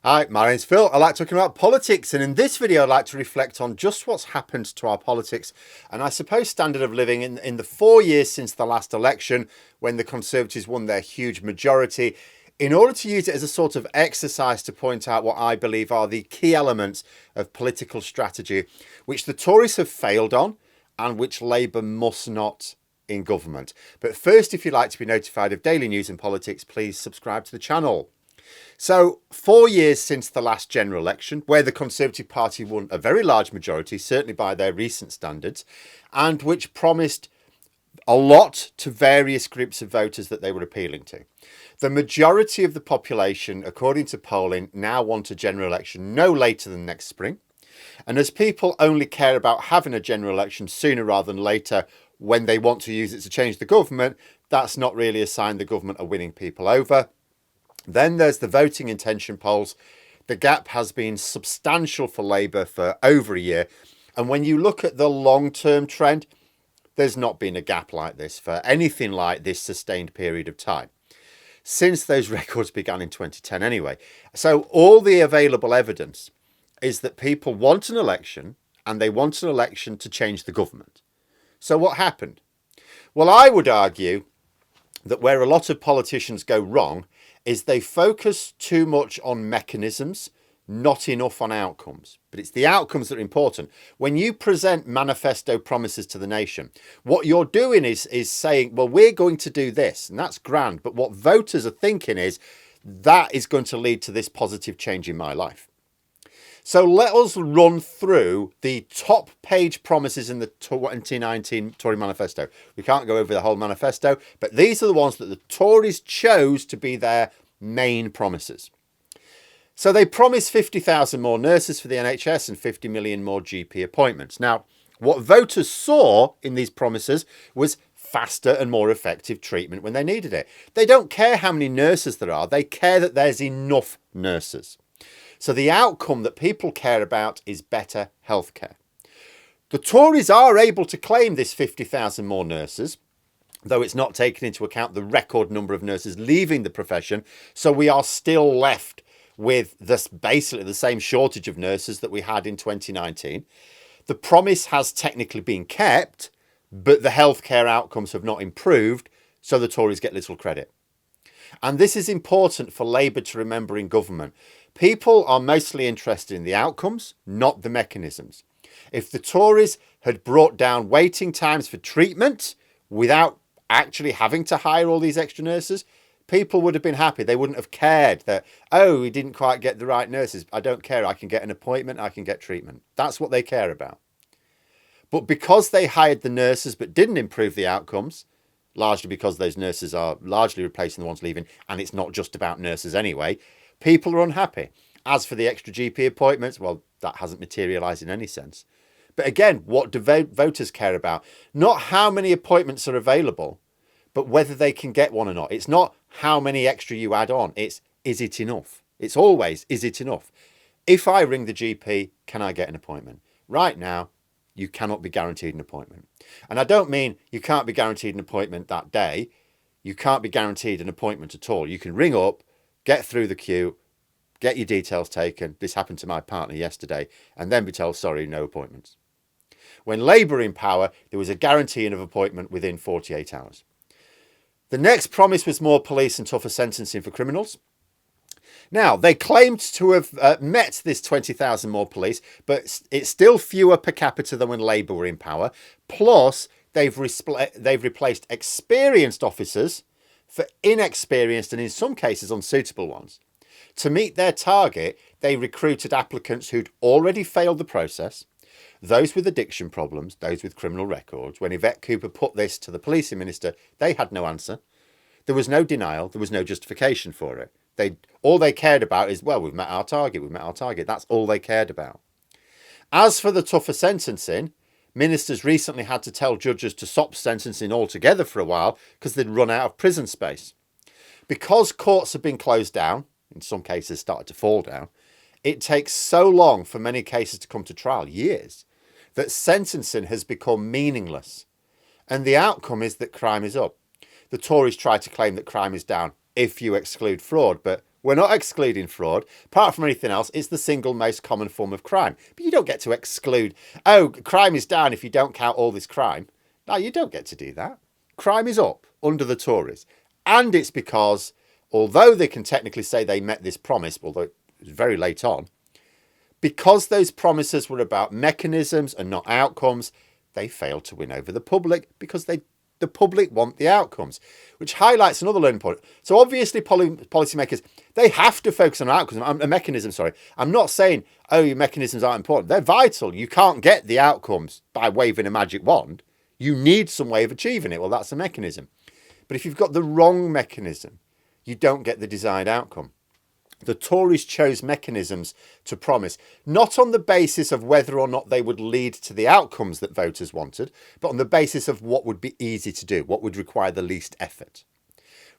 Hi, my name's Phil. I like talking about politics, and in this video, I'd like to reflect on just what's happened to our politics and I suppose standard of living in the 4 years since the last election when the Conservatives won their huge majority, in order to use it as a sort of exercise to point out what I believe are the key elements of political strategy which the Tories have failed on and which Labour must not in government. But first, if you'd like to be notified of daily news and politics, please subscribe to the channel. So, 4 years since the last general election, where the Conservative Party won a very large majority, certainly by their recent standards, and which promised a lot to various groups of voters that they were appealing to. The majority of the population, according to polling, now want a general election no later than next spring. And as people only care about having a general election sooner rather than later when they want to use it to change the government, that's not really a sign the government are winning people over. Then there's the voting intention polls. The gap has been substantial for Labour for over a year. And when you look at the long-term trend, there's not been a gap like this for anything like this sustained period of time, since those records began in 2010 anyway. So all the available evidence is that people want an election, and they want an election to change the government. So what happened? Well, I would argue that where a lot of politicians go wrong is they focus too much on mechanisms, not enough on outcomes. But it's the outcomes that are important. When you present manifesto promises to the nation, what you're doing is saying, well, we're going to do this, and that's grand. But what voters are thinking is that is going to lead to this positive change in my life. So let us run through the top page promises in the 2019 Tory manifesto. We can't go over the whole manifesto, but these are the ones that the Tories chose to be their main promises. So they promised 50,000 more nurses for the NHS and 50 million more GP appointments. Now, what voters saw in these promises was faster and more effective treatment when they needed it. They don't care how many nurses there are. They care that there's enough nurses. So the outcome that people care about is better healthcare. The Tories are able to claim this 50,000 more nurses, though it's not taken into account the record number of nurses leaving the profession. So we are still left with this basically the same shortage of nurses that we had in 2019. The promise has technically been kept, but the healthcare outcomes have not improved, so the Tories get little credit. And this is important for Labour to remember in government. People are mostly interested in the outcomes, not the mechanisms. If the Tories had brought down waiting times for treatment without actually having to hire all these extra nurses, people would have been happy. They wouldn't have cared that, oh, we didn't quite get the right nurses. I don't care. I can get an appointment. I can get treatment. That's what they care about. But because they hired the nurses but didn't improve the outcomes, largely because those nurses are largely replacing the ones leaving, and it's not just about nurses anyway, people are unhappy. As for the extra GP appointments, well, that hasn't materialised in any sense. But again, what do voters care about? Not how many appointments are available, but whether they can get one or not. It's not how many extra you add on. It's, is it enough? It's always, is it enough? If I ring the GP, can I get an appointment? Right now, you cannot be guaranteed an appointment. And I don't mean you can't be guaranteed an appointment that day. You can't be guaranteed an appointment at all. You can ring up, get through the queue, get your details taken. This happened to my partner yesterday, and then be told, sorry, no appointments. When Labour in power, there was a guarantee of appointment within 48 hours. The next promise was more police and tougher sentencing for criminals. Now, they claimed to have met this 20,000 more police, but it's still fewer per capita than when Labour were in power. Plus, they've replaced experienced officers for inexperienced and in some cases unsuitable ones. To meet their target, they recruited applicants who'd already failed the process, those with addiction problems, those with criminal records. When Yvette Cooper put this to the policing minister, they had no answer. There was no denial. There was no justification for it. All they cared about is, well, we've met our target. We've met our target. That's all they cared about. As for the tougher sentencing, ministers recently had to tell judges to stop sentencing altogether for a while because they'd run out of prison space. Because courts have been closed down, in some cases started to fall down, it takes so long for many cases to come to trial, years, that sentencing has become meaningless. And the outcome is that crime is up. The Tories try to claim that crime is down if you exclude fraud, but We're not excluding fraud. Apart from anything else, it's the single most common form of crime. But you don't get to exclude, oh, crime is down if you don't count all this crime. No, you don't get to do that. Crime is up under the Tories. And it's because, although they can technically say they met this promise, although it was very late on, because those promises were about mechanisms and not outcomes, they failed to win over the public because the public want the outcomes, which highlights another learning point. So obviously policymakers, they have to focus on outcomes, a mechanism, sorry. I'm not saying, oh, your mechanisms aren't important. They're vital. You can't get the outcomes by waving a magic wand. You need some way of achieving it. Well, that's a mechanism. But if you've got the wrong mechanism, you don't get the desired outcome. The Tories chose mechanisms to promise, not on the basis of whether or not they would lead to the outcomes that voters wanted, but on the basis of what would be easy to do, what would require the least effort.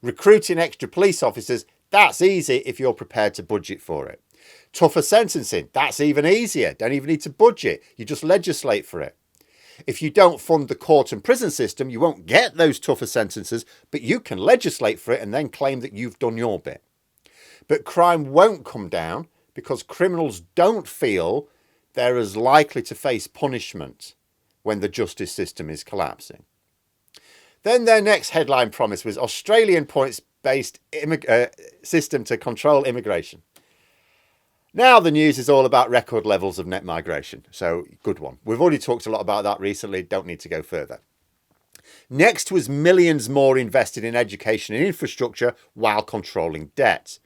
Recruiting extra police officers, that's easy if you're prepared to budget for it. Tougher sentencing, that's even easier. Don't even need to budget. You just legislate for it. If you don't fund the court and prison system, you won't get those tougher sentences, but you can legislate for it and then claim that you've done your bit. But crime won't come down because criminals don't feel they're as likely to face punishment when the justice system is collapsing. Then their next headline promise was Australian points-based system to control immigration. Now the news is all about record levels of net migration. So good one. We've already talked a lot about that recently. Don't need to go further. Next was millions more invested in education and infrastructure while controlling debt.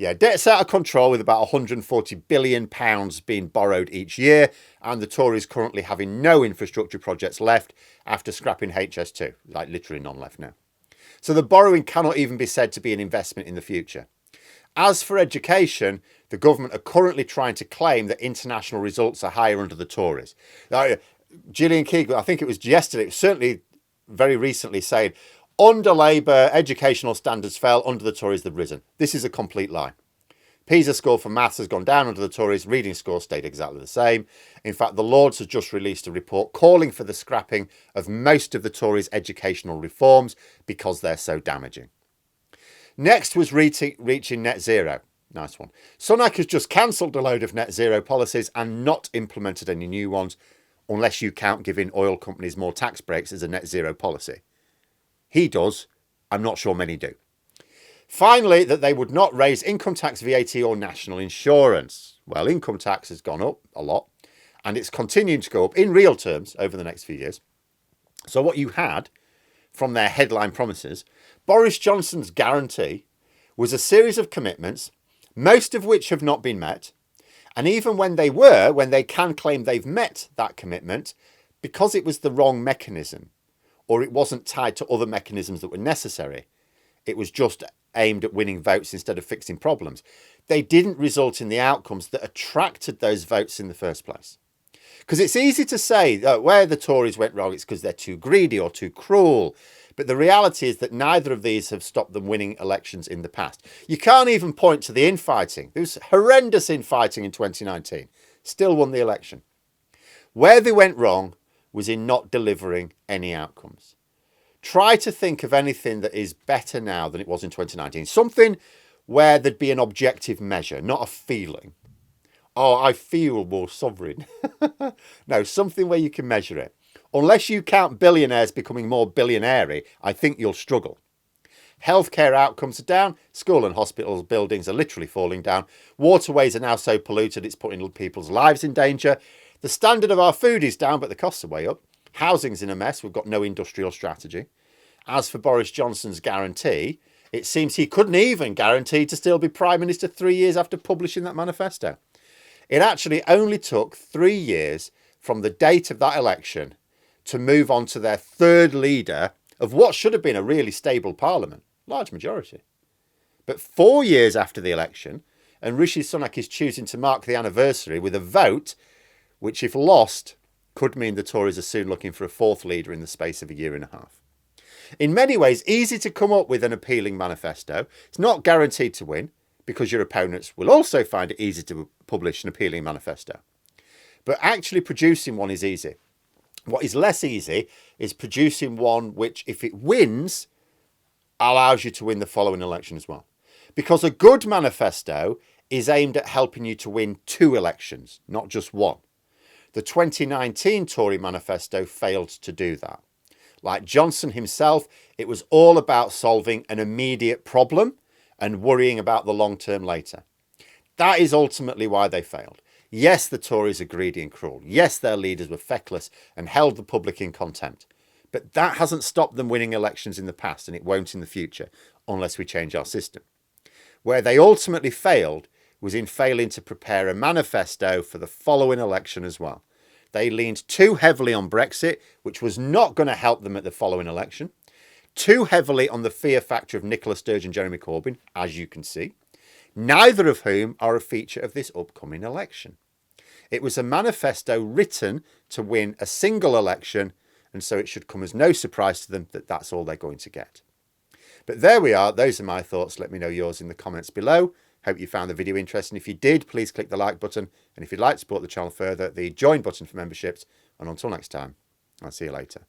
Yeah, debt's out of control with about £140 billion being borrowed each year, and the Tories currently having no infrastructure projects left after scrapping HS2, like literally none left now. So the borrowing cannot even be said to be an investment in the future. As for education, the government are currently trying to claim that international results are higher under the Tories. Gillian Keegan, I think it was yesterday, certainly very recently saying, under Labour, educational standards fell, under the Tories they've risen. This is a complete lie. PISA score for maths has gone down under the Tories, reading score stayed exactly the same. In fact, the Lords has just released a report calling for the scrapping of most of the Tories' educational reforms because they're so damaging. Next was reaching net zero. Nice one. Sunak has just cancelled a load of net zero policies and not implemented any new ones, unless you count giving oil companies more tax breaks as a net zero policy. He does. I'm not sure many do. Finally, that they would not raise income tax, VAT or national insurance. Well, income tax has gone up a lot and it's continuing to go up in real terms over the next few years. So what you had from their headline promises, Boris Johnson's guarantee was a series of commitments, most of which have not been met. And even when they can claim they've met that commitment, because it was the wrong mechanism, or it wasn't tied to other mechanisms that were necessary. It was just aimed at winning votes instead of fixing problems. They didn't result in the outcomes that attracted those votes in the first place. Because it's easy to say where the Tories went wrong, it's because they're too greedy or too cruel. But the reality is that neither of these have stopped them winning elections in the past. You can't even point to the infighting. There was horrendous infighting in 2019. Still won the election. Where they went wrong was in not delivering any outcomes. Try to think of anything that is better now than it was in 2019. Something where there'd be an objective measure, not a feeling. Oh, I feel more sovereign. No, something where you can measure it. Unless you count billionaires becoming more billionaire-y, I think you'll struggle. Healthcare outcomes are down. School and hospitals buildings are literally falling down. Waterways are now so polluted it's putting people's lives in danger. The standard of our food is down, but the costs are way up. Housing's in a mess. We've got no industrial strategy. As for Boris Johnson's guarantee, it seems he couldn't even guarantee to still be Prime Minister 3 years after publishing that manifesto. It actually only took 3 years from the date of that election to move on to their third leader of what should have been a really stable parliament, large majority. But 4 years after the election, and Rishi Sunak is choosing to mark the anniversary with a vote which, if lost, could mean the Tories are soon looking for a fourth leader in the space of a year and a half. In many ways, easy to come up with an appealing manifesto. It's not guaranteed to win, because your opponents will also find it easy to publish an appealing manifesto. But actually producing one is easy. What is less easy is producing one which, if it wins, allows you to win the following election as well. Because a good manifesto is aimed at helping you to win 2 elections, not just one. The 2019 Tory manifesto failed to do that. Like Johnson himself, it was all about solving an immediate problem and worrying about the long term later. That is ultimately why they failed. Yes, the Tories are greedy and cruel. Yes, their leaders were feckless and held the public in contempt. But that hasn't stopped them winning elections in the past, and it won't in the future, unless we change our system. Where they ultimately failed was in failing to prepare a manifesto for the following election as well. They leaned too heavily on Brexit, which was not going to help them at the following election, too heavily on the fear factor of Nicola Sturgeon and Jeremy Corbyn, as you can see, neither of whom are a feature of this upcoming election. It was a manifesto written to win a single election, and so it should come as no surprise to them that that's all they're going to get. But there we are. Those are my thoughts. Let me know yours in the comments below. Hope you found the video interesting. If you did, please click the like button. And if you'd like to support the channel further, the join button for memberships. And until next time, I'll see you later.